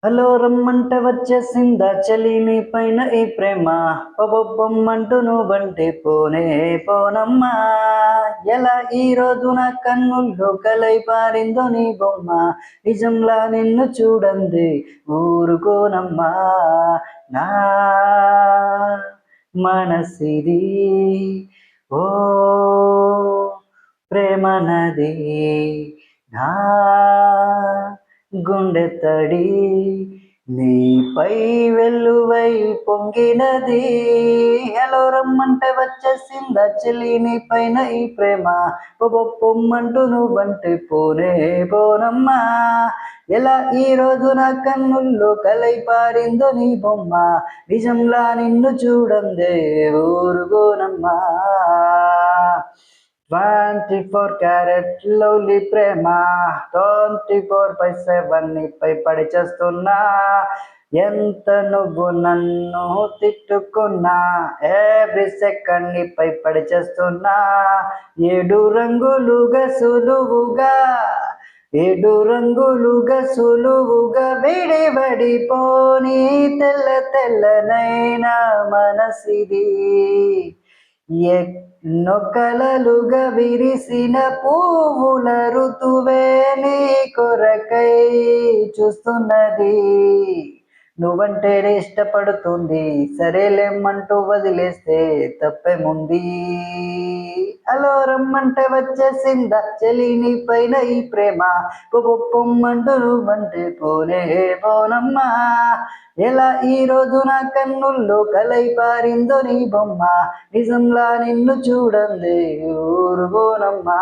hello రమ్మంటే వచ్చేసిందా చలి నీ పైన ఈ ప్రేమ పబొబ్బమ్మంటూ నువ్వంటే పోనే పోనమ్మా ఎలా ఈ రోజు నా కన్నుల్లో కలై పారిందో నీ బొమ్మ నిజంలా నిన్ను చూడండి ఊరుకోనమ్మా నా మనసిది ఓ ప్రేమ నది నా గుండె తడి నీపై వెల్లువై పొంగినది హలో రమ్మంటే వచ్చేసిందా చెల్లి నీ పైన ఈ ప్రేమ పొమ్మంటూ నువ్వంటే పోనే పోనమ్మా ఎలా ఈ రోజు నా కన్నుల్లో కలై పారిందో నీ బొమ్మ నిజంలా నిన్ను చూడందే ఊరుగోనమ్మా 24 క్యారెట్ లవ్లీ ప్రేమ 24/7 నీపై పడి చేస్తున్నా ఎంత నువ్వు నన్ను తిట్టుకున్నా ఎవ్రీ సెకండ్ నీపై పడి చేస్తున్నా 7 రంగులుగా సులువుగా 7 రంగులుగా సులువుగా విడివడిపోని తెల్ల తెల్లనైనా మనసిది ఎన్నో కలలుగా విరిసిన పువ్వుల ఋతువే నీ కొరకై చూస్తున్నది నువ్వంటే ఇష్టపడుతుంది సరేలేమంటూ వదిలేస్తే తప్పేముంది అలో రమ్మంటే వచ్చేసిందా చెలి నీ పైన ఈ ప్రేమ పొమ్మంటూ నువ్వంటే పోనే పోనమ్మా ఎలా ఈ రోజు నా కన్నుల్లో కలై పారిందో నీ బొమ్మ నిజంలా నిన్ను చూడండి ఊరుగోనమ్మా